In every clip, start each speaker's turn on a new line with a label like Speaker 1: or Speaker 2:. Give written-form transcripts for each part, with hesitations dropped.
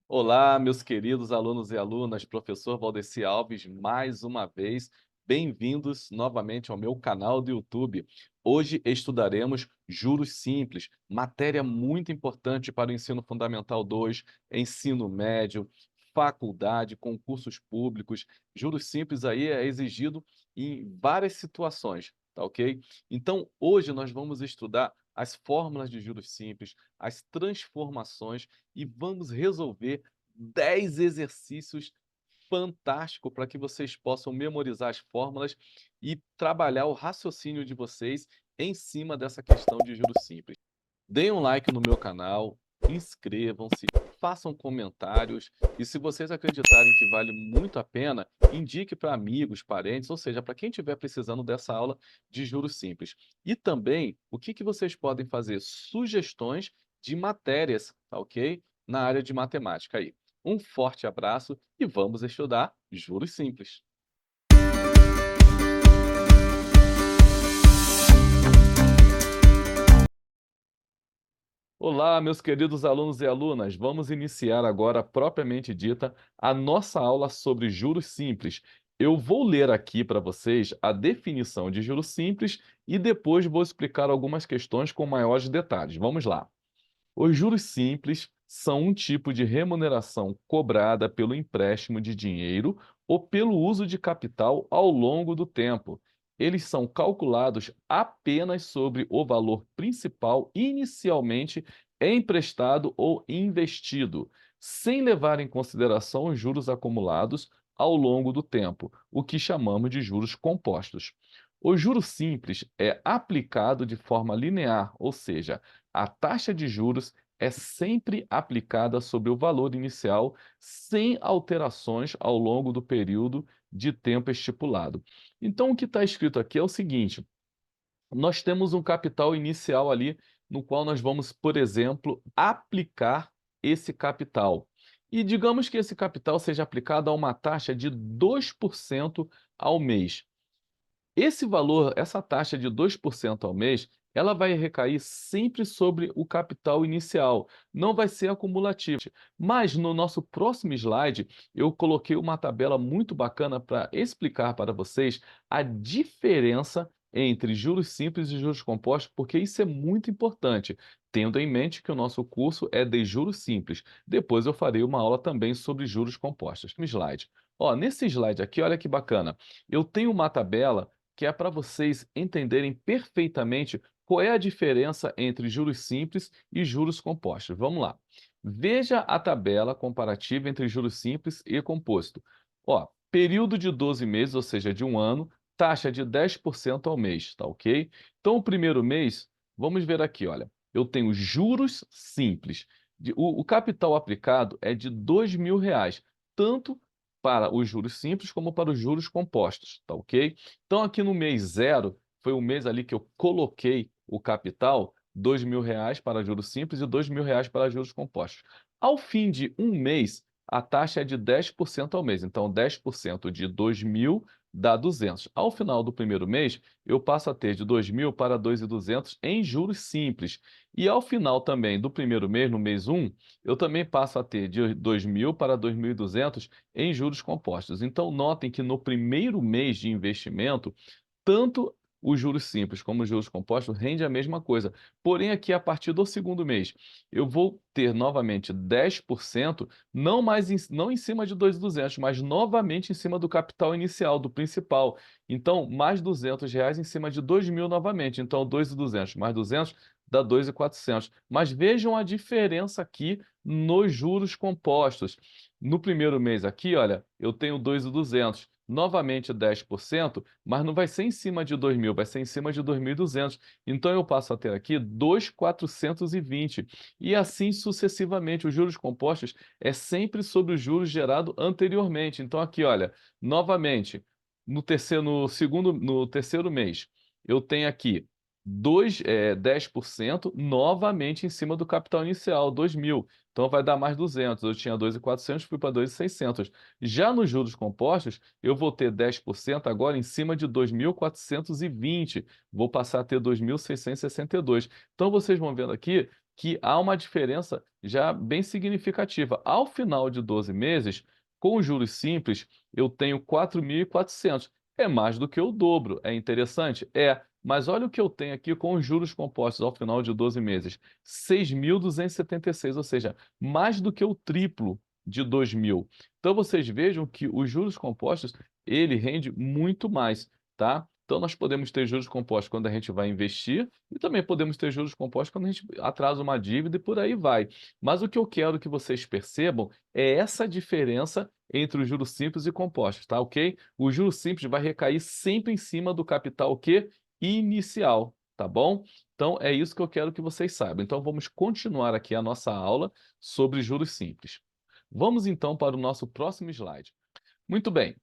Speaker 1: Olá, meus queridos alunos e alunas, professor Valdeci Alves, mais uma vez, bem-vindos novamente ao meu canal do YouTube. Hoje estudaremos juros simples, matéria muito importante para o ensino fundamental 2, ensino médio, faculdade, concursos públicos. Juros simples aí é exigido em várias situações, tá ok? Então, hoje nós vamos estudar as fórmulas de juros simples, as transformações e vamos resolver 10 exercícios fantásticos para que vocês possam memorizar as fórmulas e trabalhar o raciocínio de vocês em cima dessa questão de juros simples. Deem um like no meu canal, inscrevam-se, façam comentários e se vocês acreditarem que vale muito a pena, indique para amigos, parentes, ou seja, para quem estiver precisando dessa aula de juros simples. E também, o que vocês podem fazer? Sugestões de matérias, tá ok? Na área de matemática aí. Um forte abraço e vamos estudar juros simples. Olá, meus queridos alunos e alunas. Vamos iniciar agora, propriamente dita, a nossa aula sobre juros simples. Eu vou ler aqui para vocês a definição de juros simples e depois vou explicar algumas questões com maiores detalhes. Vamos lá. Os juros simples são um tipo de remuneração cobrada pelo empréstimo de dinheiro ou pelo uso de capital ao longo do tempo. Eles são calculados apenas sobre o valor principal inicialmente emprestado ou investido, sem levar em consideração os juros acumulados ao longo do tempo, o que chamamos de juros compostos. O juro simples é aplicado de forma linear, ou seja, a taxa de juros é sempre aplicada sobre o valor inicial, sem alterações ao longo do período de tempo estipulado. Então, o que está escrito aqui é o seguinte: nós temos um capital inicial ali, no qual nós vamos, por exemplo, aplicar esse capital. E digamos que esse capital seja aplicado a uma taxa de 2% ao mês. Esse valor, essa taxa de 2% ao mês, ela vai recair sempre sobre o capital inicial, não vai ser acumulativo. Mas no nosso próximo slide, eu coloquei uma tabela muito bacana para explicar para vocês a diferença entre juros simples e juros compostos, porque isso é muito importante, tendo em mente que o nosso curso é de juros simples. Depois eu farei uma aula também sobre juros compostos. No slide. Ó, nesse slide aqui, olha que bacana. Eu tenho uma tabela que é para vocês entenderem perfeitamente qual é a diferença entre juros simples e juros compostos. Vamos lá. Veja a tabela comparativa entre juros simples e composto. Ó, período de 12 meses, ou seja, de um ano, taxa de 10% ao mês, tá ok? Então, o primeiro mês, vamos ver aqui, olha, eu tenho juros simples. O capital aplicado é de R$ 2.000, tanto para os juros simples como para os juros compostos, tá ok? Então, aqui no mês zero, foi o mês ali que eu coloquei o capital, R$ 2.000 para juros simples e R$ 2.000 para juros compostos. Ao fim de um mês, a taxa é de 10% ao mês. Então, 10% de 2.000 dá 200. Ao final do primeiro mês, eu passo a ter de 2.000 para 2.200 em juros simples. E ao final também do primeiro mês, no mês um, eu também passo a ter de 2.000 para 2.200 em juros compostos. Então, notem que no primeiro mês de investimento, tanto os juros simples como os juros compostos rende a mesma coisa. Porém, aqui, a partir do segundo mês, eu vou ter novamente 10%, não em cima de 2.200, mas novamente em cima do capital inicial, do principal. Então, mais R$ 200 em cima de 2.000 novamente. Então, 2.200 mais 200 dá 2.400. Mas vejam a diferença aqui nos juros compostos. No primeiro mês aqui, olha, eu tenho 2.200, novamente 10%, mas não vai ser em cima de 2.000, vai ser em cima de 2.200. Então eu passo a ter aqui 2.420 e assim sucessivamente. Os juros compostos é sempre sobre os juros gerado anteriormente. Então aqui, olha, novamente, no terceiro mês, eu tenho aqui 10% novamente em cima do capital inicial, 2.000. Então vai dar mais 200. Eu tinha 2.400, fui para 2.600. Já nos juros compostos, eu vou ter 10% agora em cima de 2.420. Vou passar a ter 2.662. Então vocês vão vendo aqui que há uma diferença já bem significativa. Ao final de 12 meses, com os juros simples, eu tenho 4.400. É mais do que o dobro. É interessante? É. Mas olha o que eu tenho aqui com os juros compostos ao final de 12 meses. 6.276, ou seja, mais do que o triplo de 2.000. Então vocês vejam que os juros compostos, ele rende muito mais, tá? Então nós podemos ter juros compostos quando a gente vai investir e também podemos ter juros compostos quando a gente atrasa uma dívida e por aí vai. Mas o que eu quero que vocês percebam é essa diferença entre os juros simples e compostos, tá ok? O juros simples vai recair sempre em cima do capital o quê? Inicial, tá bom? Então é isso que eu quero que vocês saibam. Então vamos continuar aqui a nossa aula sobre juros simples. Vamos então para o nosso próximo slide. Muito bem.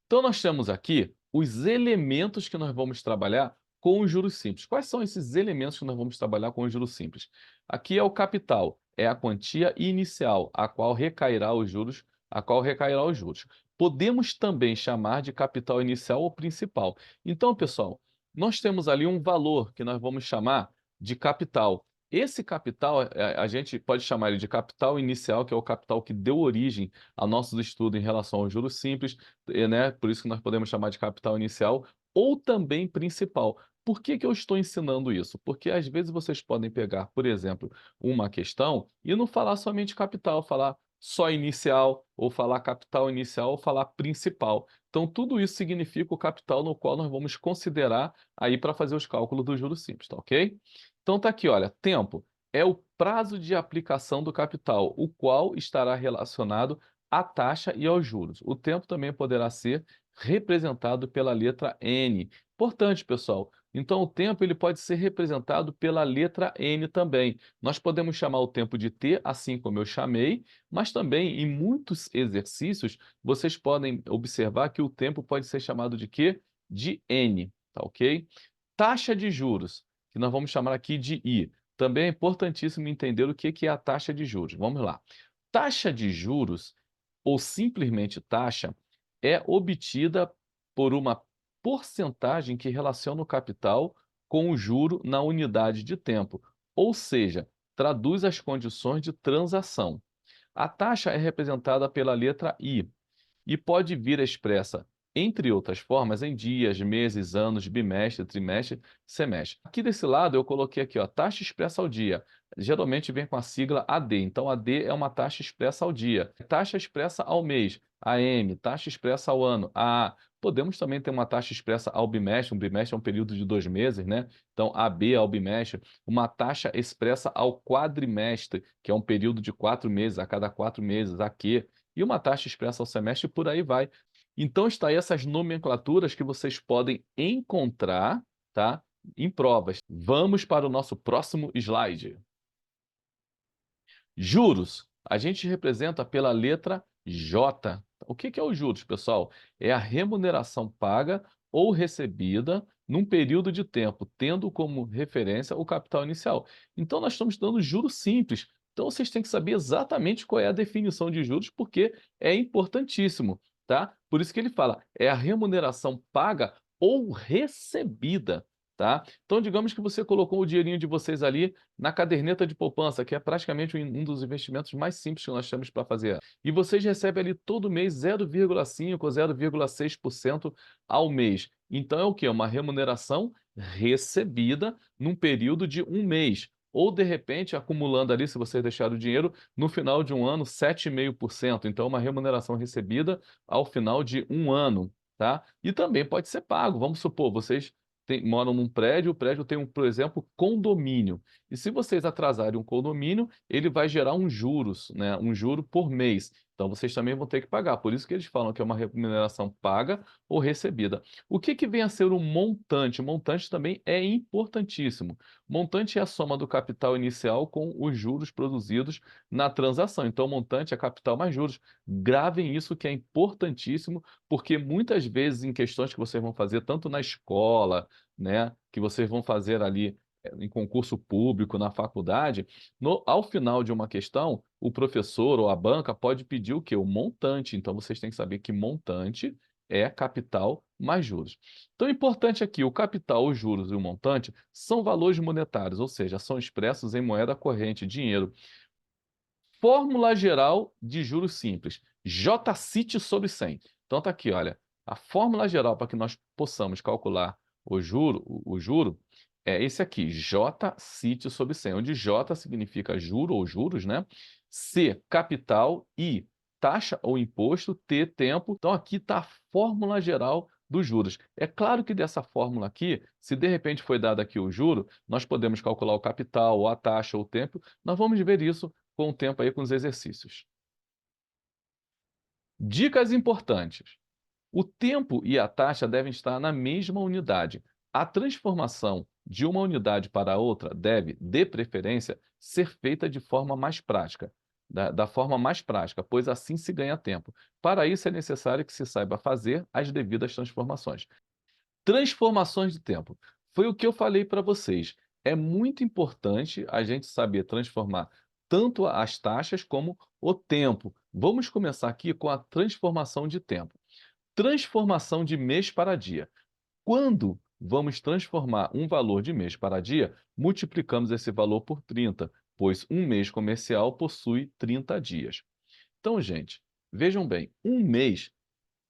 Speaker 1: Então nós temos aqui os elementos que nós vamos trabalhar com os juros simples. Quais são esses elementos que nós vamos trabalhar com os juros simples? Aqui é o capital, é a quantia inicial, a qual recairá os juros, a qual recairá os juros. Podemos também chamar de capital inicial ou principal. Então, pessoal, nós temos ali um valor que nós vamos chamar de capital. Esse capital, a gente pode chamar ele de capital inicial, que é o capital que deu origem a nossos estudos em relação aos juros simples, né? Por isso que nós podemos chamar de capital inicial, ou também principal. Por que que eu estou ensinando isso? Porque às vezes vocês podem pegar, por exemplo, uma questão e não falar somente capital, falar só inicial, ou falar capital inicial, ou falar principal. Então, tudo isso significa o capital no qual nós vamos considerar aí para fazer os cálculos do juros simples, tá ok? Então tá aqui, olha, tempo é o prazo de aplicação do capital, o qual estará relacionado à taxa e aos juros. O tempo também poderá ser representado pela letra N. Importante, pessoal. Então, o tempo ele pode ser representado pela letra N também. Nós podemos chamar o tempo de T, assim como eu chamei, mas também em muitos exercícios vocês podem observar que o tempo pode ser chamado de quê? De N, tá ok? Taxa de juros, que nós vamos chamar aqui de I. Também é importantíssimo entender o que é a taxa de juros. Vamos lá. Taxa de juros, ou simplesmente taxa, é obtida por uma porcentagem que relaciona o capital com o juro na unidade de tempo, ou seja, traduz as condições de transação. A taxa é representada pela letra I e pode vir expressa, entre outras formas, em dias, meses, anos, bimestre, trimestre, semestre. Aqui desse lado eu coloquei aqui, ó, taxa expressa ao dia. Geralmente vem com a sigla AD, então AD é uma taxa expressa ao dia. Taxa expressa ao mês, AM, taxa expressa ao ano, AA. Podemos também ter uma taxa expressa ao bimestre, um bimestre é um período de 2 meses, né? Então, AB ao bimestre, uma taxa expressa ao quadrimestre, que é um período de 4 meses, a cada 4 meses, AQ, e uma taxa expressa ao semestre e por aí vai. Então, está aí essas nomenclaturas que vocês podem encontrar, tá, em provas. Vamos para o nosso próximo slide. Juros. A gente representa pela letra J. O que é os juros, pessoal? É a remuneração paga ou recebida num período de tempo, tendo como referência o capital inicial. Então, nós estamos dando juros simples. Então, vocês têm que saber exatamente qual é a definição de juros, porque é importantíssimo, tá? Por isso que ele fala, é a remuneração paga ou recebida, tá? Então, digamos que você colocou o dinheirinho de vocês ali na caderneta de poupança, que é praticamente um dos investimentos mais simples que nós temos para fazer. E vocês recebem ali todo mês 0,5% ou 0,6% ao mês. Então é o quê? Uma remuneração recebida num período de um mês. Ou, de repente, acumulando ali, se vocês deixarem o dinheiro, no final de um ano, 7,5%. Então, uma remuneração recebida ao final de um ano, tá? E também pode ser pago. Vamos supor, vocês moram num prédio, o prédio tem, por exemplo, condomínio. E se vocês atrasarem um condomínio, ele vai gerar um juros, né? Um juro por mês. Então vocês também vão ter que pagar. Por isso que eles falam que é uma remuneração paga ou recebida. O que que vem a ser o montante? O montante também é importantíssimo. Montante é a soma do capital inicial com os juros produzidos na transação. Então, montante é capital mais juros. Gravem isso que é importantíssimo, porque muitas vezes em questões que vocês vão fazer, tanto na escola, né, que vocês vão fazer ali em concurso público, na faculdade, ao final de uma questão, o professor ou a banca pode pedir o quê? O montante. Então, vocês têm que saber que montante é capital mais juros. Então, é importante aqui, o capital, os juros e o montante são valores monetários, ou seja, são expressos em moeda corrente, dinheiro. Fórmula geral de juros simples, J-CIT sobre 100. Então tá aqui, olha, a fórmula geral para que nós possamos calcular o juro é esse aqui, J-CIT sobre 100, onde J significa juro ou juros, né? C, capital, I, taxa ou imposto, T, tempo. Então aqui está a fórmula geral dos juros. É claro que dessa fórmula aqui, se de repente foi dado aqui o juro, nós podemos calcular o capital, ou a taxa, ou o tempo. Nós vamos ver isso com o tempo aí com os exercícios. Dicas importantes. O tempo e a taxa devem estar na mesma unidade. A transformação de uma unidade para outra deve, de preferência, ser feita de forma mais prática, da forma mais prática, pois assim se ganha tempo. Para isso é necessário que se saiba fazer as devidas transformações. Transformações de tempo. Foi o que eu falei para vocês. É muito importante a gente saber transformar tanto as taxas como o tempo. Vamos começar aqui com a transformação de tempo. Transformação de mês para dia. Quando vamos transformar um valor de mês para dia, multiplicamos esse valor por 30, pois um mês comercial possui 30 dias. Então, gente, vejam bem, um mês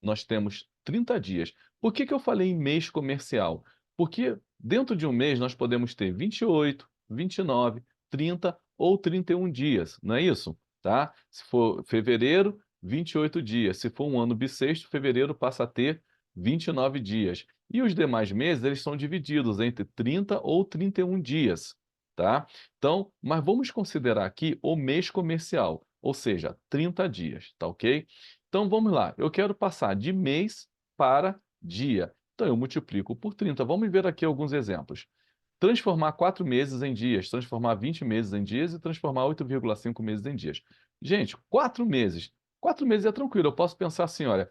Speaker 1: nós temos 30 dias. Por que que eu falei em mês comercial? Porque dentro de um mês nós podemos ter 28, 29, 30 ou 31 dias, não é isso? Tá? Se for fevereiro, 28 dias. Se for um ano bissexto, fevereiro passa a ter 29 dias. E os demais meses, eles são divididos entre 30 ou 31 dias, tá? Então, mas vamos considerar aqui o mês comercial, ou seja, 30 dias, tá ok? Então vamos lá, eu quero passar de mês para dia. Então eu multiplico por 30. Vamos ver aqui alguns exemplos. Transformar 4 meses em dias, transformar 20 meses em dias e transformar 8,5 meses em dias. Gente, 4 meses. 4 meses é tranquilo, eu posso pensar assim, olha,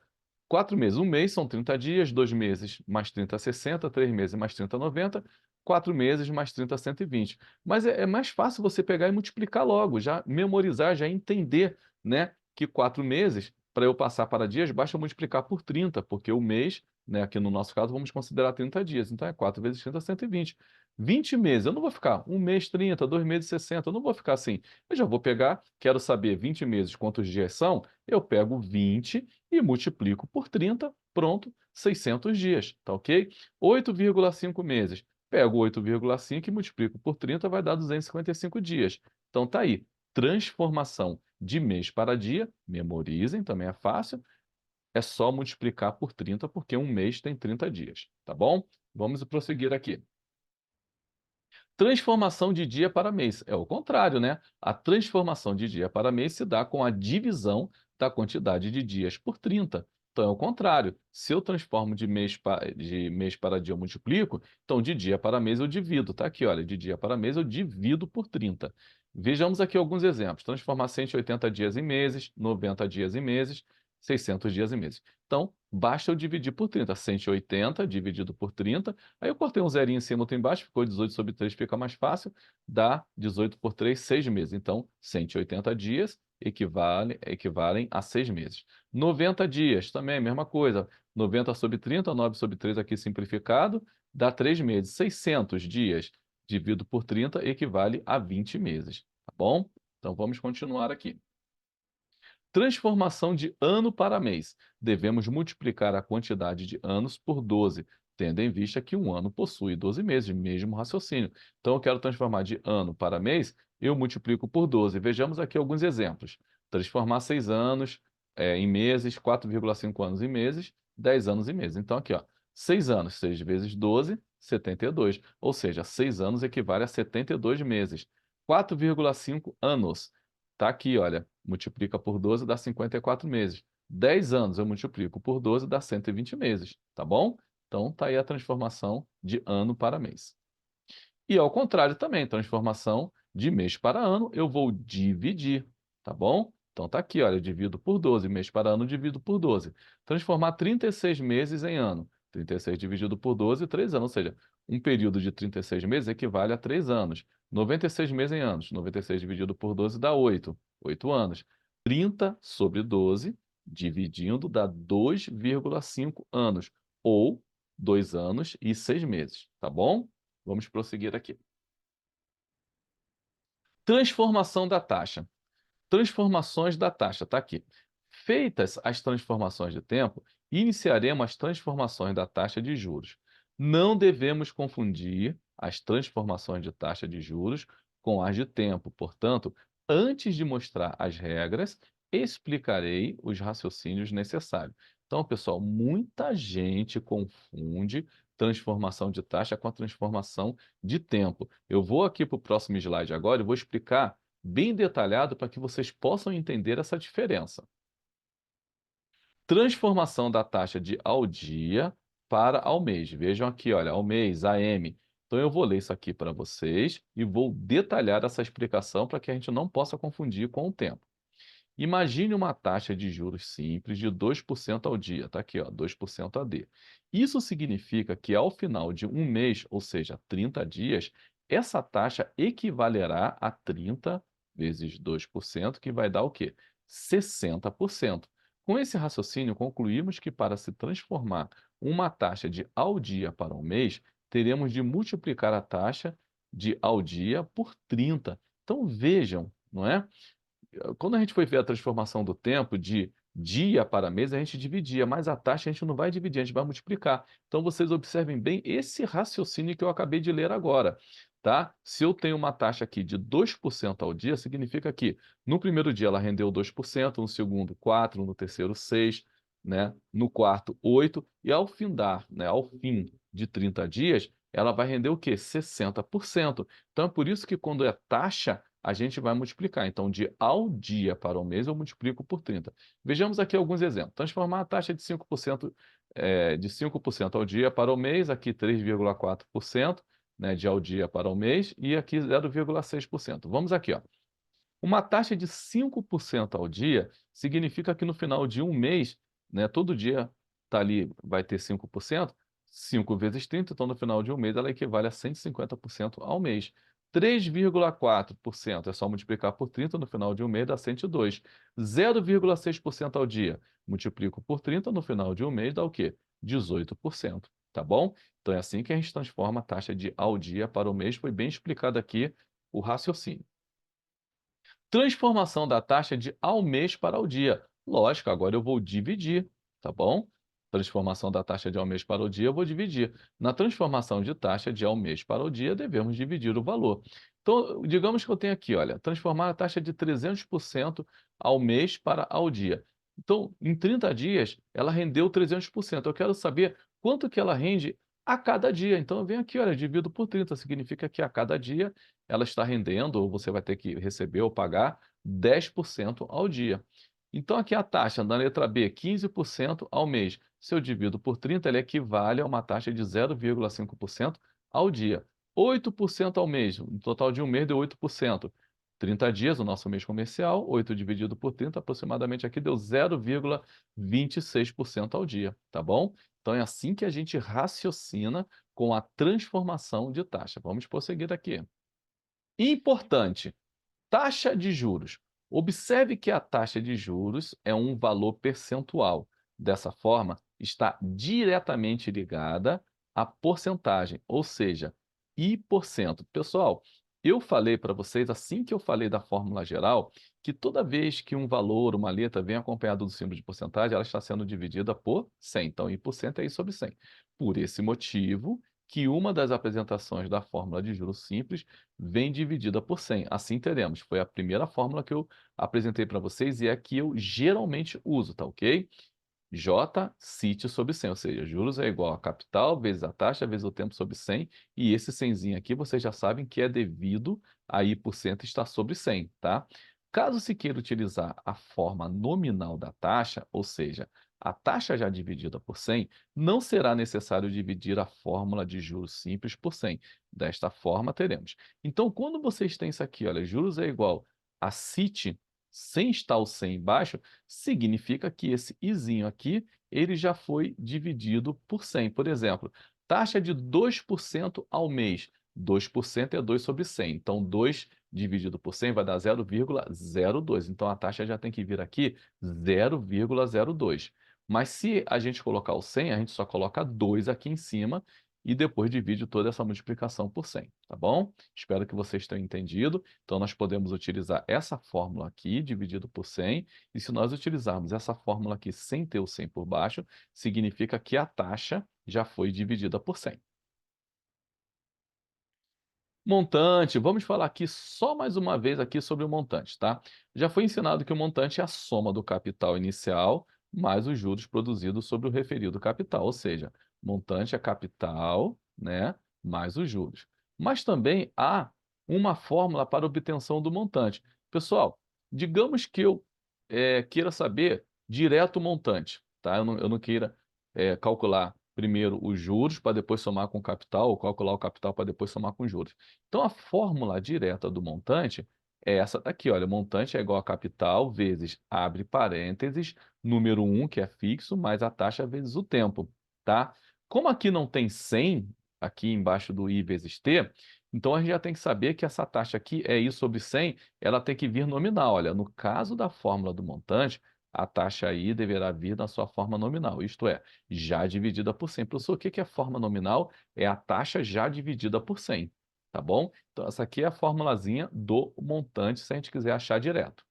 Speaker 1: 4 meses, um mês são 30 dias, 2 meses mais 30, 60, 3 meses mais 30, 90, 4 meses mais 30, 120. Mas é mais fácil você pegar e multiplicar logo, já memorizar, já entender, né, que 4 meses, para eu passar para dias, basta eu multiplicar por 30, porque o mês, né, aqui no nosso caso, vamos considerar 30 dias. Então é 4 vezes 30, 120. 20 meses, eu não vou ficar um mês 30, 2 meses 60, eu não vou ficar assim. Eu já vou pegar, quero saber 20 meses quantos dias são, eu pego 20 e multiplico por 30, pronto, 600 dias, tá ok? 8,5 meses, pego 8,5 e multiplico por 30, vai dar 255 dias. Então tá aí, transformação de mês para dia, memorizem, também é fácil, é só multiplicar por 30, porque um mês tem 30 dias, tá bom? Vamos prosseguir aqui. Transformação de dia para mês. É o contrário, né? A transformação de dia para mês se dá com a divisão da quantidade de dias por 30. Então é o contrário. Se eu transformo de mês para dia, eu multiplico, então de dia para mês eu divido. Tá aqui, olha, de dia para mês eu divido por 30. Vejamos aqui alguns exemplos. Transformar 180 dias em meses, 90 dias em meses, 600 dias em meses. Então, basta eu dividir por 30. 180 dividido por 30. Aí eu cortei um zerinho em cima, outro embaixo, ficou 18 sobre 3, fica mais fácil. Dá 18 por 3, 6 meses. Então, 180 dias equivalem a 6 meses. 90 dias, também a mesma coisa. 90 sobre 30, 9 sobre 3 aqui simplificado, dá 3 meses. 600 dias dividido por 30 equivale a 20 meses, tá bom? Então, vamos continuar aqui. Transformação de ano para mês. Devemos multiplicar a quantidade de anos por 12, tendo em vista que um ano possui 12 meses, mesmo raciocínio. Então, eu quero transformar de ano para mês, eu multiplico por 12. Vejamos aqui alguns exemplos. Transformar 6 anos em meses, 4,5 anos em meses, 10 anos em meses. Então, aqui, ó, 6 anos, 6 vezes 12, 72. Ou seja, 6 anos equivale a 72 meses. 4,5 anos. Está aqui, olha, multiplica por 12 dá 54 meses. 10 anos eu multiplico por 12 dá 120 meses, tá bom? Então, está aí a transformação de ano para mês. E ao contrário também, transformação de mês para ano, eu vou dividir, tá bom? Então, está aqui, olha, eu divido por 12, mês para ano, divido por 12. Transformar 36 meses em ano. 36 dividido por 12, 3 anos, ou seja, um período de 36 meses equivale a 3 anos. 96 meses em anos. 96 dividido por 12 dá 8. 8 anos. 30 sobre 12 Dividindo dá 2,5 anos, ou 2 anos e 6 meses, tá bom? Vamos prosseguir aqui. Transformação da taxa. Transformações da taxa, está aqui. Feitas as transformações de tempo, iniciaremos as transformações da taxa de juros. Não devemos confundir as transformações de taxa de juros com as de tempo. Portanto, antes de mostrar as regras, explicarei os raciocínios necessários. Então, pessoal, muita gente confunde transformação de taxa com a transformação de tempo. Eu vou aqui para o próximo slide agora e vou explicar bem detalhado para que vocês possam entender essa diferença. Transformação da taxa de ao dia para ao mês. Vejam aqui, olha, ao mês, AM. Então eu vou ler isso aqui para vocês e vou detalhar essa explicação para que a gente não possa confundir com o tempo. Imagine uma taxa de juros simples de 2% ao dia. Está aqui, ó, 2% AD. Isso significa que ao final de um mês, ou seja, 30 dias, essa taxa equivalerá a 30 vezes 2%, que vai dar o quê? 60%. Com esse raciocínio, concluímos que para se transformar uma taxa de ao dia para um mês, teremos de multiplicar a taxa de ao dia por 30. Então vejam, não é? Quando a gente foi ver a transformação do tempo de dia para mês, a gente dividia, mas a taxa a gente não vai dividir, a gente vai multiplicar. Então vocês observem bem esse raciocínio que eu acabei de ler agora, tá? Se eu tenho uma taxa aqui de 2% ao dia, significa que no primeiro dia ela rendeu 2%, no segundo 4, no terceiro 6, né? No quarto 8 e ao findar, né, ao fim de 30 dias, ela vai render o quê? 60%. Então é por isso que quando é taxa a gente vai multiplicar. Então, de ao dia para o mês, eu multiplico por 30. Vejamos aqui alguns exemplos. Transformar a taxa de 5%, de 5% ao dia para o mês, aqui 3,4%, né, de ao dia para o mês, e aqui 0,6%. Vamos aqui, ó. Uma taxa de 5% ao dia significa que no final de um mês, né, todo dia tá ali, vai ter 5%, 5 vezes 30, então no final de um mês ela equivale a 150% ao mês. 3,4% é só multiplicar por 30, no final de um mês dá 102. 0,6% ao dia, multiplico por 30, no final de um mês dá o quê? 18%, tá bom? Então é assim que a gente transforma a taxa de ao dia para o mês, foi bem explicado aqui o raciocínio. Transformação da taxa de ao mês para ao dia. Lógico, agora eu vou dividir, tá bom? Transformação da taxa de ao mês para o dia, eu vou dividir. Na transformação de taxa de ao mês para o dia, devemos dividir o valor. Então, digamos que eu tenho aqui, olha, transformar a taxa de 300% ao mês para ao dia. Então, em 30 dias, ela rendeu 300%. Eu quero saber quanto que ela rende a cada dia. Então, eu venho aqui, olha, divido por 30, significa que a cada dia ela está rendendo, ou você vai ter que receber ou pagar 10% ao dia. Então, aqui a taxa na letra B, 15% ao mês. Se eu divido por 30, ela equivale a uma taxa de 0,5% ao dia. 8% ao mês, no total de um mês deu 8%. 30 dias, o nosso mês comercial, 8 dividido por 30, aproximadamente aqui deu 0,26% ao dia, tá bom? Então é assim que a gente raciocina com a transformação de taxa. Vamos prosseguir aqui. Importante, taxa de juros. Observe que a taxa de juros é um valor percentual. Dessa forma, está diretamente ligada à porcentagem, ou seja, I%. Pessoal, eu falei para vocês, assim que eu falei da fórmula geral, que toda vez que um valor, uma letra, vem acompanhado do símbolo de porcentagem, ela está sendo dividida por 100. Então, I% é I sobre 100. Por esse motivo, que uma das apresentações da fórmula de juros simples vem dividida por 100. Assim teremos. Foi a primeira fórmula que eu apresentei para vocês e é a que eu geralmente uso, tá ok? J CIT sobre 100, ou seja, juros é igual a capital vezes a taxa vezes o tempo sobre 100, e esse 100zinho aqui vocês já sabem que é devido a I% estar sobre 100, tá? Caso se queira utilizar a forma nominal da taxa, ou seja, a taxa já dividida por 100, não será necessário dividir a fórmula de juros simples por 100. Desta forma, teremos. Então, quando vocês têm isso aqui, olha, juros é igual a CIT, sem estar o 100 embaixo, significa que esse izinho aqui, ele já foi dividido por 100. Por exemplo, taxa de 2% ao mês. 2% é 2 sobre 100. Então, 2 dividido por 100 vai dar 0,02. Então, a taxa já tem que vir aqui 0,02. Mas se a gente colocar o 100, a gente só coloca 2 aqui em cima e depois divide toda essa multiplicação por 100, tá bom? Espero que vocês tenham entendido. Então, nós podemos utilizar essa fórmula aqui, dividido por 100, e se nós utilizarmos essa fórmula aqui sem ter o 100 por baixo, significa que a taxa já foi dividida por 100. Montante, vamos falar aqui só mais uma vez aqui sobre o montante, tá? Já foi ensinado que o montante é a soma do capital inicial mais os juros produzidos sobre o referido capital, ou seja, montante é capital, né, mais os juros. Mas também há uma fórmula para obtenção do montante. Pessoal, digamos que eu queira saber direto o montante, tá? Eu não queira calcular primeiro os juros para depois somar com o capital, ou calcular o capital para depois somar com os juros. Então, a fórmula direta do montante é essa daqui, olha, montante é igual a capital vezes, abre parênteses, número um que é fixo, mais a taxa vezes o tempo, tá? Como aqui não tem 100, aqui embaixo do I vezes T, então a gente já tem que saber que essa taxa aqui é I sobre 100, ela tem que vir nominal. Olha, no caso da fórmula do montante, a taxa I deverá vir na sua forma nominal, isto é, já dividida por 100. Professor, o que que é forma nominal? É a taxa já dividida por 100. Tá bom? Então, essa aqui é a formulazinha do montante, se a gente quiser achar direto.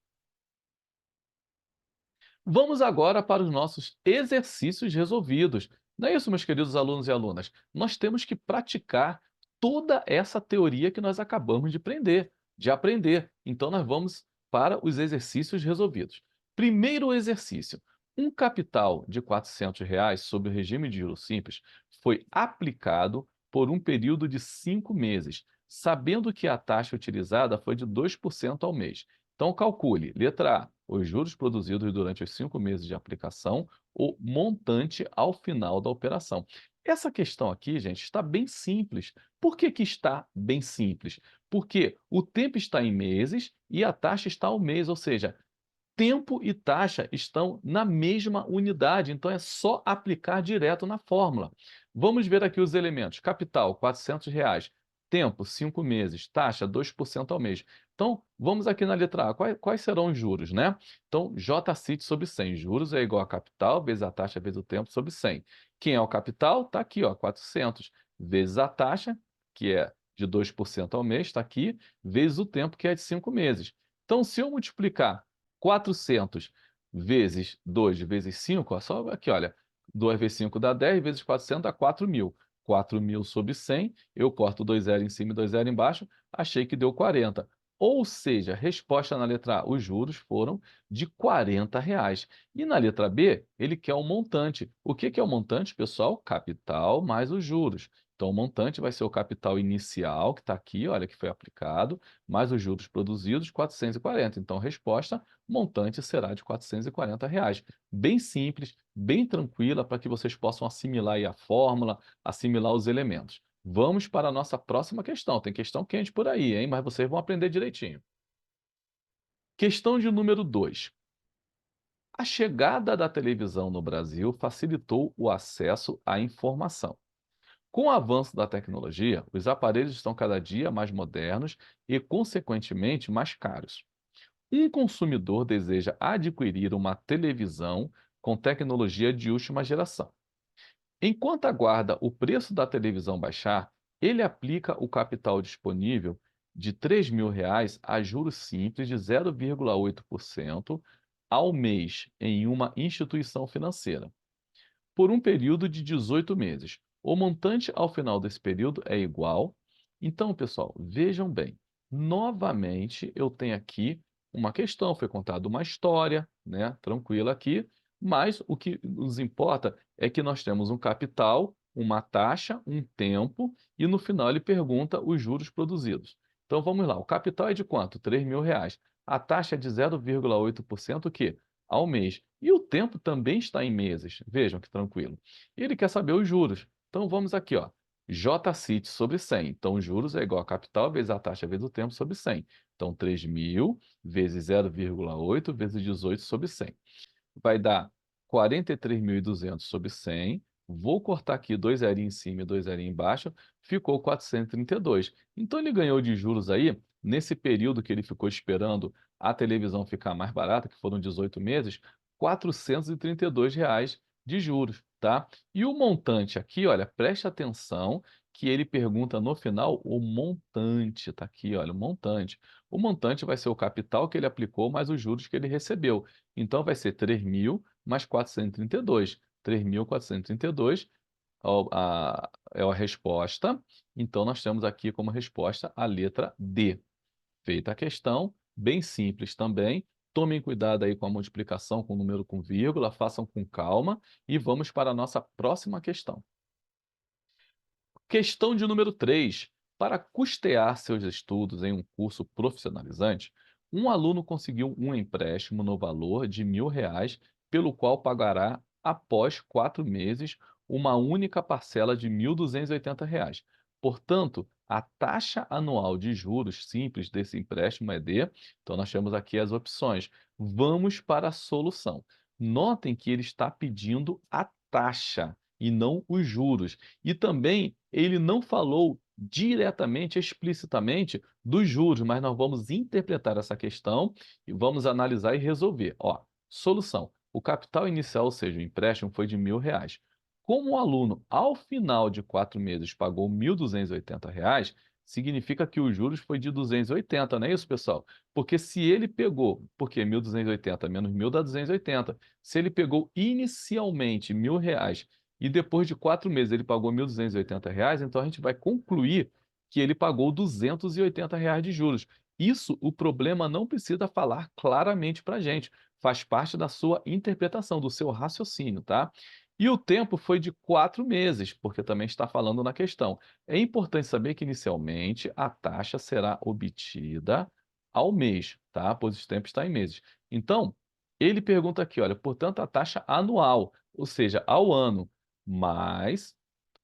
Speaker 1: Vamos agora para os nossos exercícios resolvidos. Não é isso, meus queridos alunos e alunas? Nós temos que praticar toda essa teoria que nós acabamos de aprender. Então, nós vamos para os exercícios resolvidos. Primeiro exercício. Um capital de R$ 400 sob o regime de juros simples foi aplicado por um período de 5 meses, sabendo que a taxa utilizada foi de 2% ao mês. Então, calcule, letra A, os juros produzidos durante os 5 meses de aplicação, o montante ao final da operação. Essa questão aqui, gente, está bem simples. Por que que está bem simples? Porque o tempo está em meses e a taxa está ao mês, ou seja, tempo e taxa estão na mesma unidade, então é só aplicar direto na fórmula. Vamos ver aqui os elementos. Capital, R$ 400. Tempo, 5 meses. Taxa, 2% ao mês. Então, vamos aqui na letra A. Quais serão os juros, né? Então, J-CIT sobre 100. Juros é igual a capital vezes a taxa vezes o tempo sobre 100. Quem é o capital? Está aqui, ó, 400. Vezes a taxa, que é de 2% ao mês, está aqui, vezes o tempo, que é de 5 meses. Então, se eu multiplicar 400 vezes 2 vezes 5, ó, só aqui, olha, 2 vezes 5 dá 10, vezes 400 dá 4.000. 4.000 sobre 100, eu corto 2 zero em cima e 2 zero embaixo, achei que deu 40. Ou seja, resposta na letra A, os juros foram de R$ 40. E na letra B, ele quer o montante. O que que é o montante, pessoal? Capital mais os juros. Então, o montante vai ser o capital inicial, que está aqui, olha, que foi aplicado, mais os juros produzidos, 440. Então, resposta, montante será de R$ 440. Bem simples, bem tranquila, para que vocês possam assimilar aí a fórmula, assimilar os elementos. Vamos para a nossa próxima questão. Tem questão quente por aí, hein? Mas vocês vão aprender direitinho. Questão de número 2. A chegada da televisão no Brasil facilitou o acesso à informação. Com o avanço da tecnologia, os aparelhos estão cada dia mais modernos e, consequentemente, mais caros. Um consumidor deseja adquirir uma televisão com tecnologia de última geração. Enquanto aguarda o preço da televisão baixar, ele aplica o capital disponível de R$ 3.000 a juros simples de 0,8% ao mês em uma instituição financeira por um período de 18 meses. O montante ao final desse período é igual. Então, pessoal, vejam bem. Novamente, eu tenho aqui uma questão, foi contada uma história, né? Tranquila aqui, mas o que nos importa é que nós temos um capital, uma taxa, um tempo, e no final ele pergunta os juros produzidos. Então vamos lá, o capital é de quanto? R$ 3.000. A taxa é de 0,8% o quê? Ao mês. E o tempo também está em meses. Vejam que tranquilo. E ele quer saber os juros. Então vamos aqui, ó. J-CIT sobre 100. Então, os juros é igual a capital vezes a taxa vezes o tempo sobre 100. Então, 3.000 vezes 0,8 vezes 18 sobre 100. Vai dar 43.200 sobre 100 Vou cortar aqui 2 zerinhos em cima e 2 zerinhos embaixo, ficou 432. Então ele ganhou de juros aí, nesse período que ele ficou esperando a televisão ficar mais barata, que foram 18 meses, R$ 432 de juros, tá? E o montante aqui, olha, preste atenção que ele pergunta no final o montante, tá aqui, olha, o montante. O montante vai ser o capital que ele aplicou mais os juros que ele recebeu. Então vai ser 3.000 mais 432. 3.432 é a resposta. Então, nós temos aqui como resposta a letra D. Feita a questão, bem simples também. Tomem cuidado aí com a multiplicação com número com vírgula, façam com calma e vamos para a nossa próxima questão. Questão de número 3. Para custear seus estudos em um curso profissionalizante, um aluno conseguiu um empréstimo no valor de R$ 1.000, pelo qual pagará, após 4 meses, uma única parcela de R$ 1.280. Portanto, a taxa anual de juros simples desse empréstimo é de... Então, nós temos aqui as opções. Vamos para a solução. Notem que ele está pedindo a taxa e não os juros. E também ele não falou diretamente, explicitamente, dos juros, mas nós vamos interpretar essa questão e vamos analisar e resolver. Ó, solução. O capital inicial, ou seja, o empréstimo, foi de R$ 1.000. Como o aluno, ao final de 4 meses, pagou R$ 1.280, significa que os juros foi de 280, não é isso, pessoal? Porque se ele pegou, porque 1.280 menos 1.000 dá 280. Se ele pegou inicialmente R$ 1.000 e depois de 4 meses ele pagou R$ 1.280, então a gente vai concluir que ele pagou R$ 280 de juros. Isso, o problema não precisa falar claramente para a gente, faz parte da sua interpretação, do seu raciocínio, tá? E o tempo foi de 4 meses, porque também está falando na questão. É importante saber que inicialmente a taxa será obtida ao mês, tá? Pois o tempo está em meses. Então, ele pergunta aqui, olha, portanto, a taxa anual, ou seja, ao ano. Mas,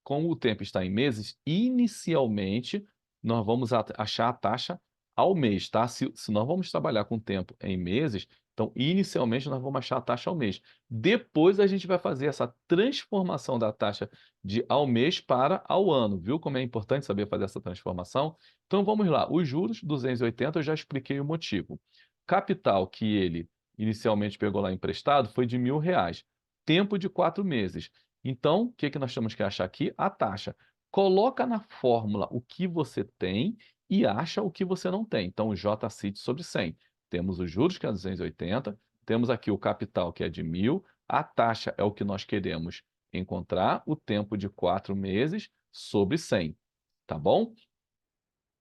Speaker 1: como o tempo está em meses, inicialmente nós vamos achar a taxa ao mês, tá? Se nós vamos trabalhar com tempo em meses, então inicialmente nós vamos achar a taxa ao mês. Depois a gente vai fazer essa transformação da taxa de ao mês para ao ano, viu como é importante saber fazer essa transformação? Então vamos lá, os juros, 280, eu já expliquei o motivo. Capital que ele inicialmente pegou lá emprestado foi de R$ 1.000. Tempo de 4 meses. Então, o que que nós temos que achar aqui? A taxa. Coloca na fórmula o que você tem e acha o que você não tem. Então, JCIT sobre 100. Temos os juros, que é 280, temos aqui o capital, que é de 1.000, a taxa é o que nós queremos encontrar, o tempo de 4 meses sobre 100, tá bom?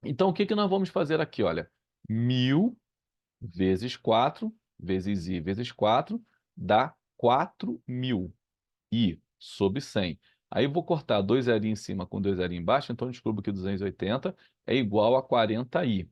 Speaker 1: Então, o que que nós vamos fazer aqui? Olha, 1.000 vezes 4, vezes I vezes 4, dá 4.000. I sobre 100. Aí eu vou cortar 2 zerinhos em cima com 2 zerinhos embaixo, então descubro que 280 é igual a 40i,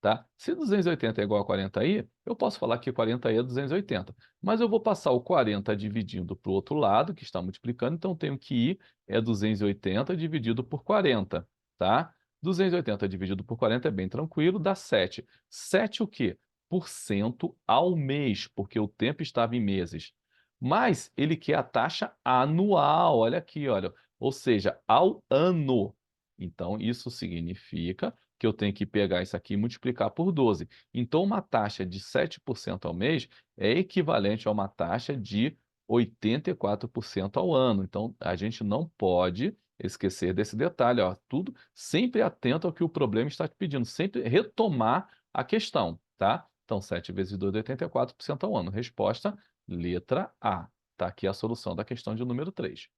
Speaker 1: tá? Se 280 é igual a 40i, eu posso falar que 40i é 280. Mas eu vou passar o 40 dividindo para o outro lado, que está multiplicando, então tenho que i é 280 dividido por 40, tá? 280 dividido por 40 é bem tranquilo, dá 7. 7 o quê? Por cento ao mês, porque o tempo estava em meses. Mas ele quer a taxa anual, olha aqui, olha, ou seja, ao ano. Então, isso significa que eu tenho que pegar isso aqui e multiplicar por 12. Então, uma taxa de 7% ao mês é equivalente a uma taxa de 84% ao ano. Então, a gente não pode esquecer desse detalhe, ó, tudo sempre atento ao que o problema está te pedindo, sempre retomar a questão, tá? Então, 7 vezes 2 é 84% ao ano. Resposta, letra A. Está aqui a solução da questão de número 3.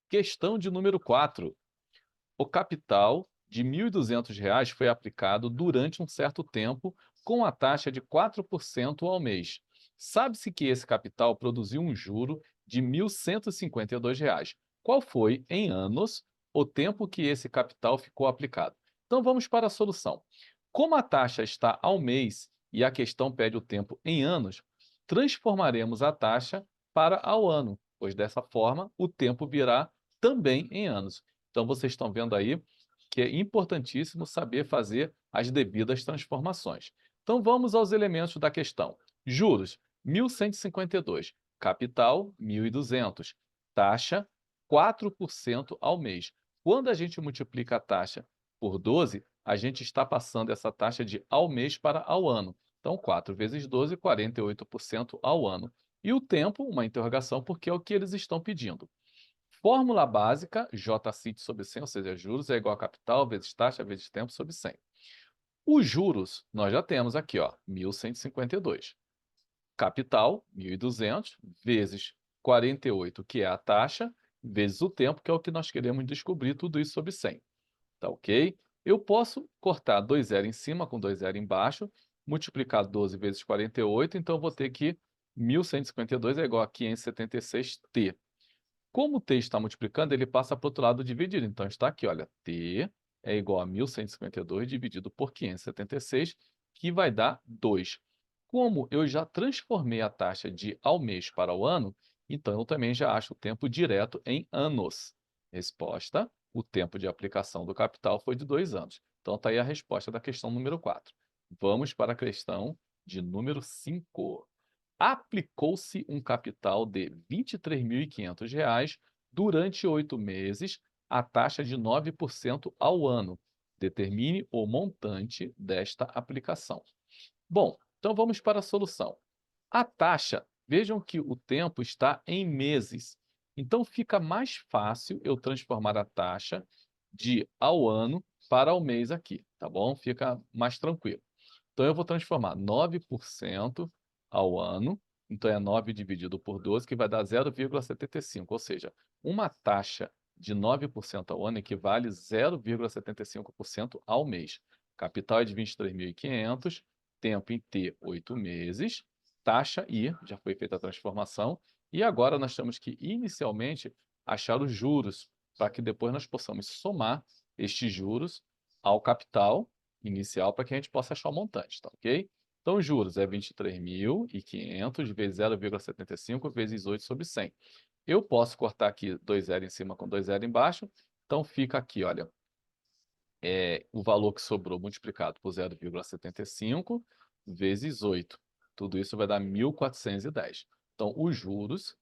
Speaker 1: Questão de número 4. O capital de R$ 1.200 foi aplicado durante um certo tempo com a taxa de 4% ao mês. Sabe-se que esse capital produziu um juro de R$ 1.152. Qual foi, em anos, o tempo que esse capital ficou aplicado? Então vamos para a solução. Como a taxa está ao mês e a questão pede o tempo em anos, transformaremos a taxa para ao ano, pois dessa forma o tempo virá também em anos. Então, vocês estão vendo aí que é importantíssimo saber fazer as devidas transformações. Então, vamos aos elementos da questão. Juros, 1.152. Capital, 1.200. Taxa, 4% ao mês. Quando a gente multiplica a taxa por 12, a gente está passando essa taxa de ao mês para ao ano. Então, 4 vezes 12, 48% ao ano. E o tempo, uma interrogação, porque é o que eles estão pedindo. Fórmula básica, J-CIT sobre 100, ou seja, juros é igual a capital vezes taxa vezes tempo sobre 100. Os juros, nós já temos aqui, ó, 1.152. Capital, 1.200, vezes 48, que é a taxa, vezes o tempo, que é o que nós queremos descobrir, tudo isso sobre 100. Tá ok? Eu posso cortar 2 zero em cima com 2 zero embaixo, multiplicar 12 vezes 48, então eu vou ter que 1.152 é igual a 576t. Como o t está multiplicando, ele passa para o outro lado dividido. Então, está aqui, olha, t é igual a 1.152 dividido por 576, que vai dar 2. Como eu já transformei a taxa de ao mês para o ano, então eu também já acho o tempo direto em anos. Resposta: o tempo de aplicação do capital foi de 2 anos. Então, está aí a resposta da questão número 4. Vamos para a questão de número 5. Aplicou-se um capital de R$ 23.500 durante 8 meses, a taxa de 9% ao ano. Determine o montante desta aplicação. Bom, então vamos para a solução. A taxa, vejam que o tempo está em meses. Então fica mais fácil eu transformar a taxa de ao ano para ao mês aqui, tá bom? Fica mais tranquilo. Então eu vou transformar 9% ao ano, então é 9 dividido por 12, que vai dar 0,75, ou seja, uma taxa de 9% ao ano equivale a 0,75% ao mês. Capital é de 23.500, tempo em T, 8 meses, taxa I, já foi feita a transformação, e agora nós temos que inicialmente achar os juros, para que depois nós possamos somar estes juros ao capital inicial para que a gente possa achar o montante, tá ok? Então, os juros é 23.500 vezes 0,75 vezes 8 sobre 100. Eu posso cortar aqui 2 zero em cima com 2 zero embaixo, então fica aqui, olha, o valor que sobrou multiplicado por 0,75 vezes 8. Tudo isso vai dar 1.410. Então, os juros,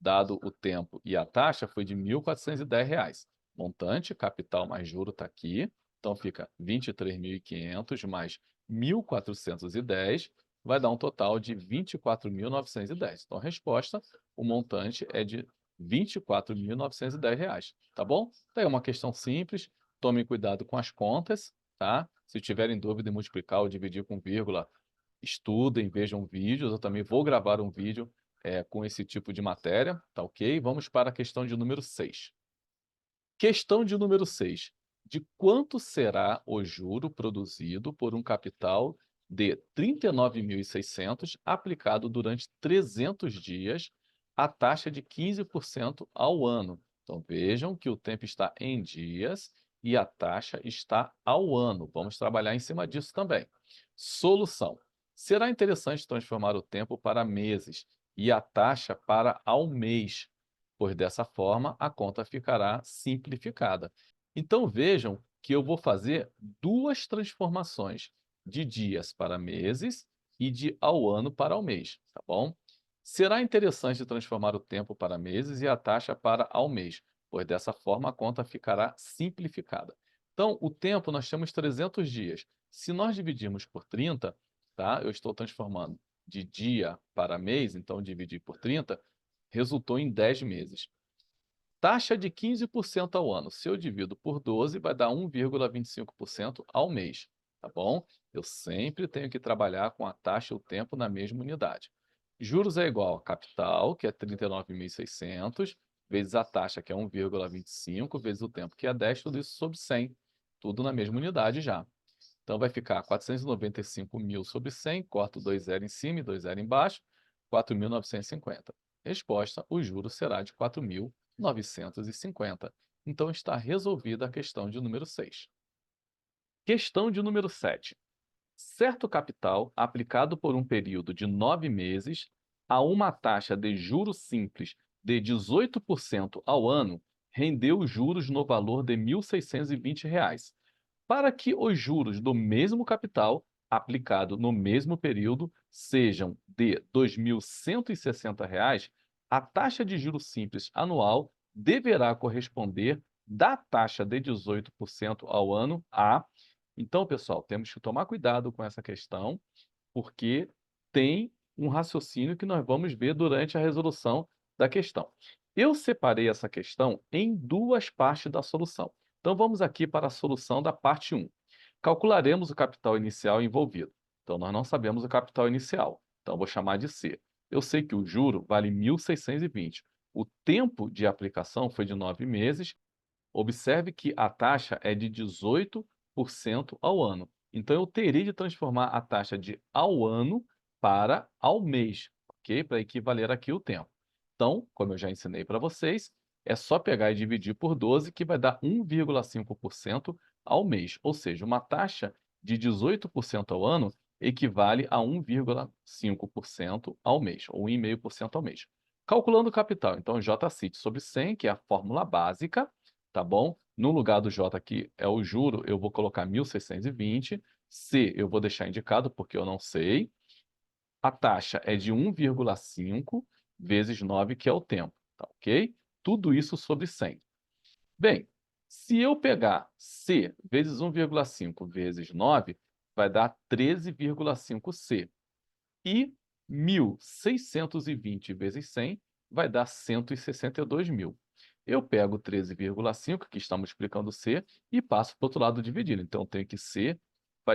Speaker 1: dado o tempo e a taxa, foi de R$ 1.410. Montante, capital mais juro está aqui. Então, fica 23.500 mais 1.410, vai dar um total de 24.910. Então, a resposta, o montante é de R$ 24.910, tá bom? Então, é uma questão simples, tomem cuidado com as contas, tá? Se tiverem dúvida em multiplicar ou dividir com vírgula, estudem, vejam vídeos, eu também vou gravar um vídeo com esse tipo de matéria, tá ok? Vamos para a questão de número 6. Questão de número 6. De quanto será o juro produzido por um capital de 39.600 aplicado durante 300 dias, a taxa de 15% ao ano? Então, vejam que o tempo está em dias e a taxa está ao ano. Vamos trabalhar em cima disso também. Solução. Será interessante transformar o tempo para meses e a taxa para ao mês, pois dessa forma a conta ficará simplificada. Então vejam que eu vou fazer duas transformações, de dias para meses e de ao ano para ao mês, tá bom? Será interessante transformar o tempo para meses e a taxa para ao mês, pois dessa forma a conta ficará simplificada. Então, o tempo nós temos 300 dias. Se nós dividirmos por 30, tá? Eu estou transformando de dia para mês, então dividir por 30, resultou em 10 meses. Taxa de 15% ao ano. Se eu divido por 12, vai dar 1,25% ao mês, tá bom? Eu sempre tenho que trabalhar com a taxa e o tempo na mesma unidade. Juros é igual a capital, que é 39.600, vezes a taxa, que é 1,25, vezes o tempo, que é 10, tudo isso sobre 100. Tudo na mesma unidade já. Então, vai ficar 495.000 sobre 100, corto 2 zero em cima e 2 zero embaixo, 4.950. Resposta, o juro será de 4.950. Então, está resolvida a questão de número 6. Questão de número 7. Certo capital aplicado por um período de 9 meses a uma taxa de juros simples de 18% ao ano rendeu juros no valor de R$ 1.620. Para que os juros do mesmo capital, aplicado no mesmo período, sejam de R$ 2.160, a taxa de juros simples anual deverá corresponder da taxa de 18% ao ano a... Então, pessoal, temos que tomar cuidado com essa questão, porque tem um raciocínio que nós vamos ver durante a resolução da questão. Eu separei essa questão em duas partes da solução. Então, vamos aqui para a solução da parte 1. Calcularemos o capital inicial envolvido. Então, nós não sabemos o capital inicial. Então, vou chamar de C. Eu sei que o juro vale 1.620. O tempo de aplicação foi de 9 meses. Observe que a taxa é de 18% ao ano. Então, eu teria de transformar a taxa de ao ano para ao mês, ok? Para equivaler aqui o tempo. Então, como eu já ensinei para vocês, é só pegar e dividir por 12, que vai dar 1,5% ao mês. Ou seja, uma taxa de 18% ao ano equivale a 1,5% ao mês, ou 1,5% ao mês. Calculando o capital, então, JCIT sobre 100, que é a fórmula básica, tá bom? No lugar do J aqui é o juro, eu vou colocar 1.620. C eu vou deixar indicado porque eu não sei. A taxa é de 1,5 vezes 9, que é o tempo, tá ok? Tudo isso sobre 100. Bem, se eu pegar C vezes 1,5 vezes 9, vai dar 13,5C. E 1.620 vezes 100 vai dar 162.000. Eu pego 13,5, que está multiplicando C, e passo para o outro lado dividindo. Então, tenho que C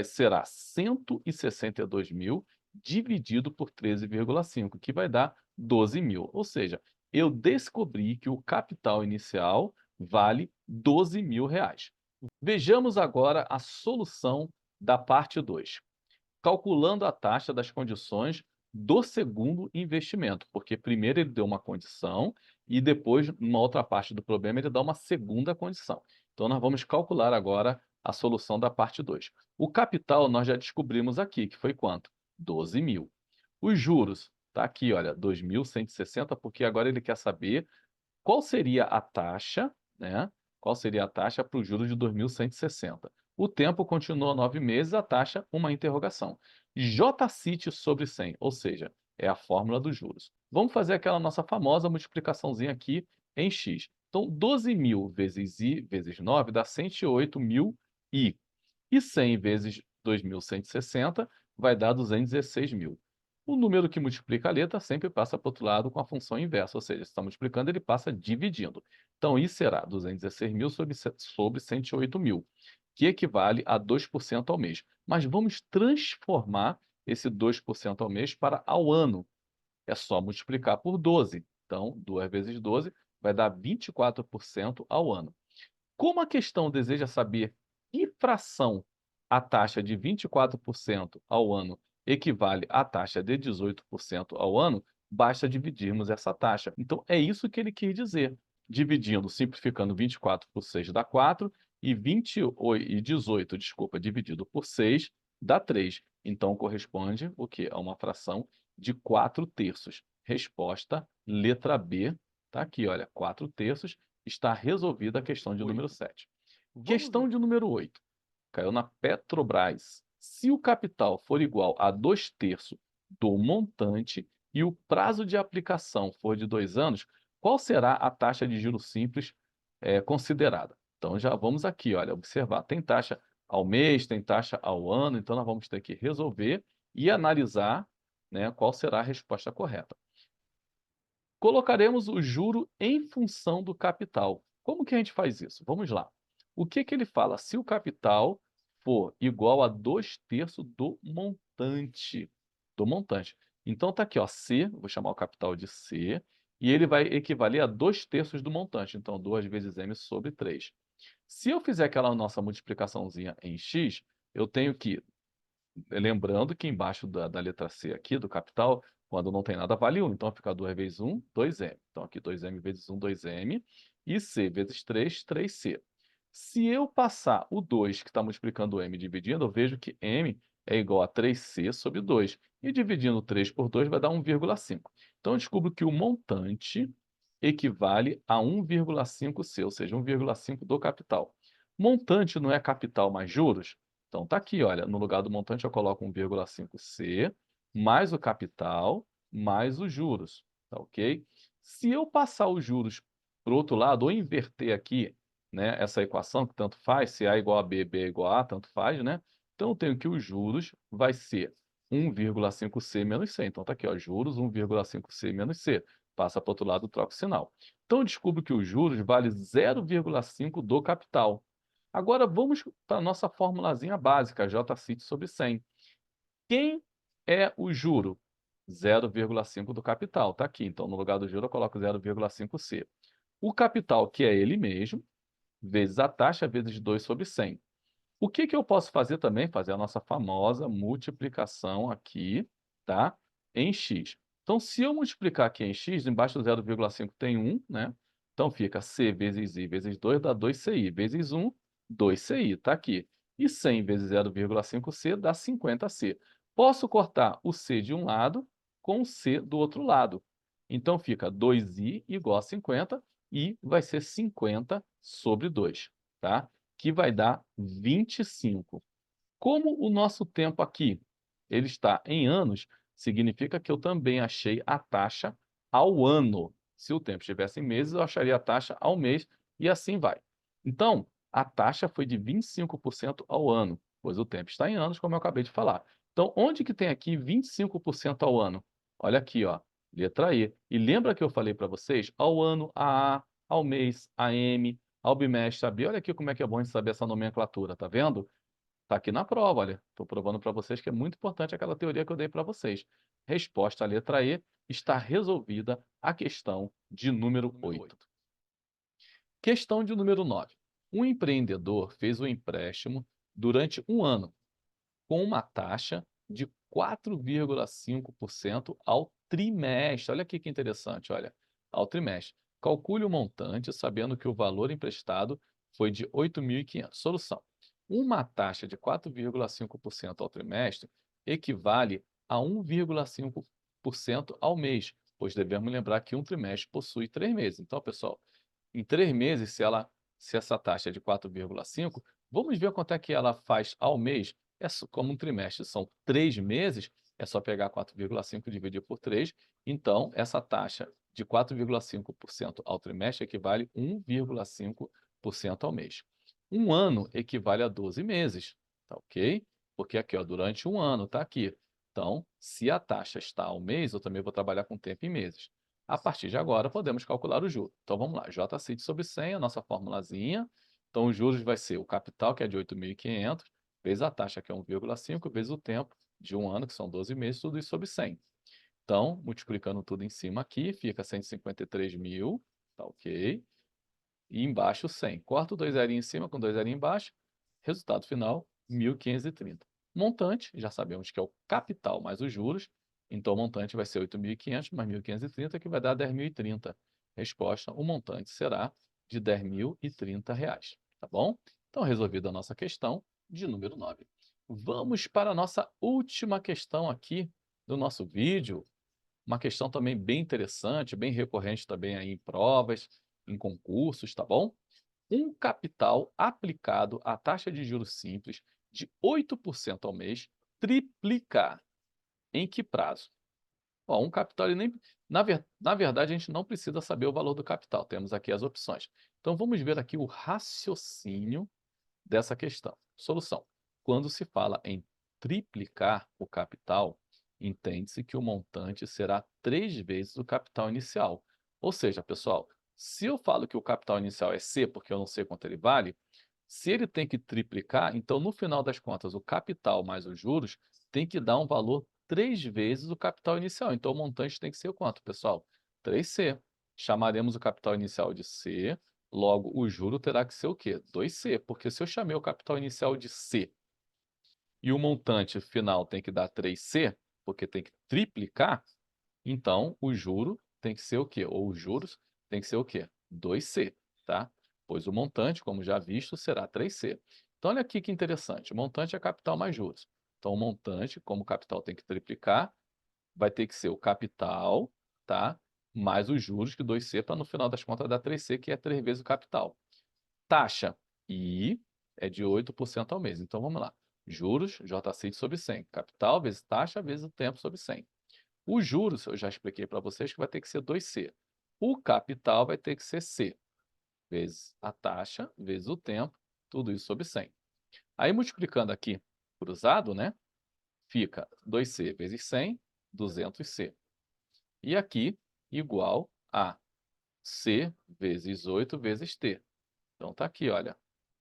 Speaker 1: será 162.000 dividido por 13,5, que vai dar 12.000. Ou seja, eu descobri que o capital inicial vale 12.000 reais. Vejamos agora a solução da parte 2, calculando a taxa das condições do segundo investimento, porque primeiro ele deu uma condição e depois, numa outra parte do problema, ele dá uma segunda condição. Então, nós vamos calcular agora a solução da parte 2. O capital nós já descobrimos aqui, que foi quanto? 12.000. Os juros, está aqui, olha, 2.160, porque agora ele quer saber qual seria a taxa, né? Qual seria a taxa para o juros de 2.160? O tempo continua 9 meses, a taxa, uma interrogação. JCIT sobre 100, ou seja, é a fórmula dos juros. Vamos fazer aquela nossa famosa multiplicaçãozinha aqui em x. Então, 12.000 vezes i vezes 9 dá 108.000 i. E 100 vezes 2.160 vai dar 216.000. O número que multiplica a letra sempre passa para o outro lado com a função inversa, ou seja, se está multiplicando, ele passa dividindo. Então, isso será 216.000 sobre 108.000, que equivale a 2% ao mês. Mas vamos transformar esse 2% ao mês para ao ano. É só multiplicar por 12. Então, 2 vezes 12 vai dar 24% ao ano. Como a questão deseja saber que fração a taxa de 24% ao ano equivale à taxa de 18% ao ano, basta dividirmos essa taxa. Então, é isso que ele quis dizer. Dividindo, simplificando 24 por 6 dá 4, e 18, desculpa, dividido por 6 dá 3. Então, corresponde o quê? A uma fração de 4/3. Resposta, letra B. Está aqui, olha, 4/3. Está resolvida a questão de número 7. Questão de número 8. Caiu na Petrobras. Se o capital for igual a 2/3 do montante e o prazo de aplicação for de 2 anos, qual será a taxa de juros simples considerada? Então, já vamos aqui, olha, observar. Tem taxa ao mês, tem taxa ao ano, então nós vamos ter que resolver e analisar, né, qual será a resposta correta. Colocaremos o juro em função do capital. Como que a gente faz isso? Vamos lá. O que que ele fala? Se o capital for igual a 2/3 do montante. Então tá aqui, ó, C, vou chamar o capital de C, e ele vai equivaler a 2/3 do montante. Então, 2 vezes M sobre 3. Se eu fizer aquela nossa multiplicaçãozinha em X, eu tenho que, lembrando que embaixo da letra C aqui, do capital, quando não tem nada, vale 1. Então, fica 2 vezes 1, 2M. Então, aqui 2M vezes 1, 2M. E C vezes 3, 3C. Se eu passar o 2, que está multiplicando o M dividindo, eu vejo que M é igual a 3C sobre 2. E dividindo 3 por 2 vai dar 1,5. Então, eu descubro que o montante equivale a 1,5C, ou seja, 1,5 do capital. Montante não é capital mais juros? Então tá aqui, olha, no lugar do montante eu coloco 1,5C, mais o capital, mais os juros, tá ok? Se eu passar os juros para o outro lado, ou inverter aqui, né, essa equação, que tanto faz, se A é igual a B, B é igual a A, tanto faz, né? Então, eu tenho que os juros vai ser 1,5C menos C. Então, está aqui, ó, juros 1,5C menos C. Passa para o outro lado, troca o sinal. Então, eu descubro que os juros vale 0,5 do capital. Agora, vamos para a nossa formulazinha básica, J-CIT sobre 100. Quem é o juro? 0,5 do capital, está aqui. Então, no lugar do juro, eu coloco 0,5C. O capital, que é ele mesmo, vezes a taxa, vezes 2 sobre 100. O que eu posso fazer também? Fazer a nossa famosa multiplicação aqui, tá? Em x. Então, se eu multiplicar aqui em x, embaixo do 0,5 tem 1, né? Então, fica c vezes i vezes 2 dá 2ci, vezes 1, 2ci, tá aqui. E 100 vezes 0,5c dá 50c. Posso cortar o c de um lado com o c do outro lado. Então, fica 2i igual a 50, e vai ser 50 sobre 2, tá? Que vai dar 25. Como o nosso tempo aqui ele está em anos, significa que eu também achei a taxa ao ano. Se o tempo estivesse em meses, eu acharia a taxa ao mês e assim vai. Então, a taxa foi de 25% ao ano, pois o tempo está em anos, como eu acabei de falar. Então, onde que tem aqui 25% ao ano? Olha aqui, ó, letra E. E lembra que eu falei para vocês? Ao ano, a, ao mês, AM, ao bimestre, AB. Olha aqui como é que é bom de saber essa nomenclatura, tá vendo? Está aqui na prova, olha. Estou provando para vocês que é muito importante aquela teoria que eu dei para vocês. Resposta à letra E, está resolvida a questão de número 8. Questão de número 9. Um empreendedor fez um empréstimo durante um ano, com uma taxa de 4,5% ao trimestre. Olha aqui que interessante, olha. Ao trimestre. Calcule o montante sabendo que o valor emprestado foi de 8.500. Solução. Uma taxa de 4,5% ao trimestre equivale a 1,5% ao mês, pois devemos lembrar que um trimestre possui 3 meses. Então, pessoal, em 3 meses, se essa taxa é de 4,5, vamos ver quanto é que ela faz ao mês. Como um trimestre são 3 meses, é só pegar 4,5 e dividir por 3. Então, essa taxa de 4,5% ao trimestre equivale a 1,5% ao mês. Um ano equivale a 12 meses, tá ok? Porque aqui, ó, durante um ano, tá aqui. Então, se a taxa está ao mês, eu também vou trabalhar com tempo em meses. A partir de agora, podemos calcular o juro. Então, vamos lá. J-CIT sobre 100, a nossa formulazinha. Então, os juros vai ser o capital, que é de 8.500, vezes a taxa, que é 1,5, vezes o tempo de um ano, que são 12 meses, tudo isso sobre 100. Então, multiplicando tudo em cima aqui, fica 153.000, tá ok? E embaixo 100. Corta o 2 zerinhos em cima com 2 zerinhos embaixo. Resultado final, 1.530. Montante, já sabemos que é o capital mais os juros. Então, o montante vai ser 8.500 mais 1.530, que vai dar 10.030. Resposta, o montante será de 10.030 reais. Tá bom? Então, resolvida a nossa questão de número 9. Vamos para a nossa última questão aqui do nosso vídeo. Uma questão também bem interessante, bem recorrente também aí em provas, em concursos, tá bom? Um capital aplicado à taxa de juros simples de 8% ao mês triplicar em que prazo? Ó, um capital, ele nem, na verdade, a gente não precisa saber o valor do capital, temos aqui as opções. Então, vamos ver aqui o raciocínio dessa questão. Solução. Quando se fala em triplicar o capital, entende-se que o montante será 3 vezes o capital inicial. Ou seja, pessoal, se eu falo que o capital inicial é C, porque eu não sei quanto ele vale, se ele tem que triplicar, então no final das contas, o capital mais os juros tem que dar um valor 3 vezes o capital inicial. Então o montante tem que ser o quanto, pessoal? 3C. Chamaremos o capital inicial de C, logo o juro terá que ser o quê? 2C, porque se eu chamei o capital inicial de C e o montante final tem que dar 3C, porque tem que triplicar, então o juro tem que ser o quê? Ou os juros tem que ser o quê? 2C, tá? Pois o montante, como já visto, será 3C. Então olha aqui que interessante, o montante é capital mais juros. Então o montante, como o capital tem que triplicar, vai ter que ser o capital, tá? Mais os juros, que 2C, para no final das contas dar 3C, que é 3 vezes o capital. Taxa I é de 8% ao mês. Então vamos lá. Juros, J-CIT sobre 100. Capital vezes taxa vezes o tempo sobre 100. Os juros, eu já expliquei para vocês que vai ter que ser 2C. O capital vai ter que ser C, vezes a taxa, vezes o tempo, tudo isso sobre 100. Aí multiplicando aqui cruzado, né, fica 2C vezes 100, 200C. E aqui igual a C vezes 8 vezes T. Então tá aqui, olha,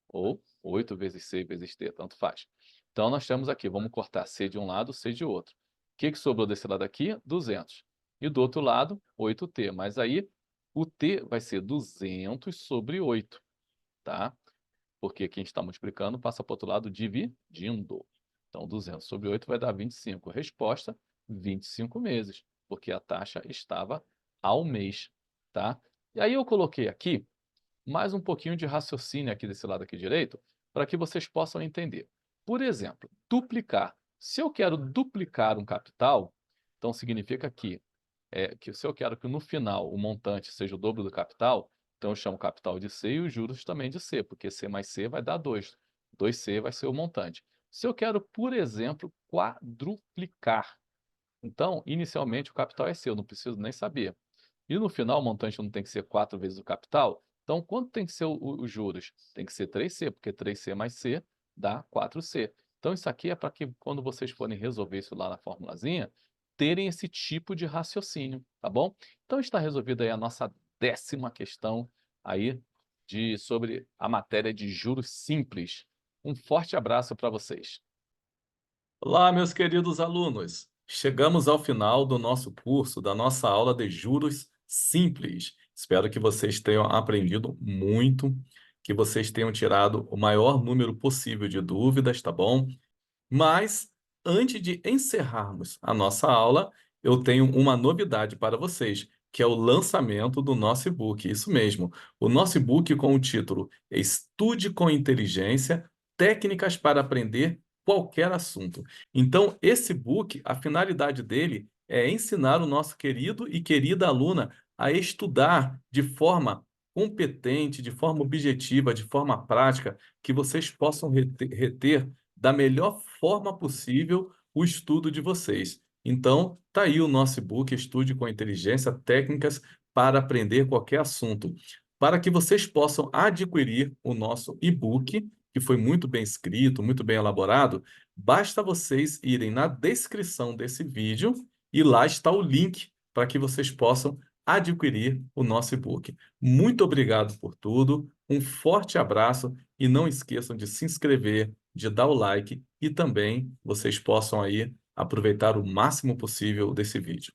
Speaker 1: ou 8 vezes C vezes T, tanto faz. Então nós temos aqui, vamos cortar C de um lado, C de outro. O que sobrou desse lado aqui? 200. E do outro lado, 8T. Mas aí o T vai ser 200 sobre 8, tá? Porque aqui a gente está multiplicando, passa para o outro lado dividindo. Então 200 sobre 8 vai dar 25. Resposta, 25 meses, porque a taxa estava ao mês, tá? E aí eu coloquei aqui mais um pouquinho de raciocínio aqui desse lado aqui direito, para que vocês possam entender. Por exemplo, duplicar. Se eu quero duplicar um capital, então significa que se eu quero que no final o montante seja o dobro do capital, então eu chamo o capital de C e os juros também de C, porque C mais C vai dar 2. 2C vai ser o montante. Se eu quero, por exemplo, quadruplicar, então, inicialmente o capital é C, eu não preciso nem saber. E no final o montante não tem que ser 4 vezes o capital? Então, quanto tem que ser os juros? Tem que ser 3C, porque 3C mais C dá 4C. Então, isso aqui é para que, quando vocês forem resolver isso lá na formulazinha, terem esse tipo de raciocínio, tá bom? Então, está resolvida aí a nossa 10ª questão aí sobre a matéria de juros simples. Um forte abraço para vocês. Olá, meus queridos alunos! Chegamos ao final do nosso curso, da nossa aula de juros simples. Espero que vocês tenham aprendido muito, que vocês tenham tirado o maior número possível de dúvidas, tá bom? Mas, antes de encerrarmos a nossa aula, eu tenho uma novidade para vocês, que é o lançamento do nosso e-book. Isso mesmo, o nosso e-book com o título Estude com Inteligência, Técnicas para Aprender Qualquer Assunto. Então, esse book, a finalidade dele é ensinar o nosso querido e querida aluna a estudar de forma competente, de forma objetiva, de forma prática, que vocês possam reter da melhor forma possível o estudo de vocês. Então, tá aí o nosso e-book Estude com Inteligência, Técnicas para Aprender Qualquer Assunto. Para que vocês possam adquirir o nosso e-book, que foi muito bem escrito, muito bem elaborado, basta vocês irem na descrição desse vídeo e lá está o link para que vocês possam adquirir o nosso e-book. Muito obrigado por tudo, um forte abraço e não esqueçam de se inscrever, de dar o like e também vocês possam aí aproveitar o máximo possível desse vídeo.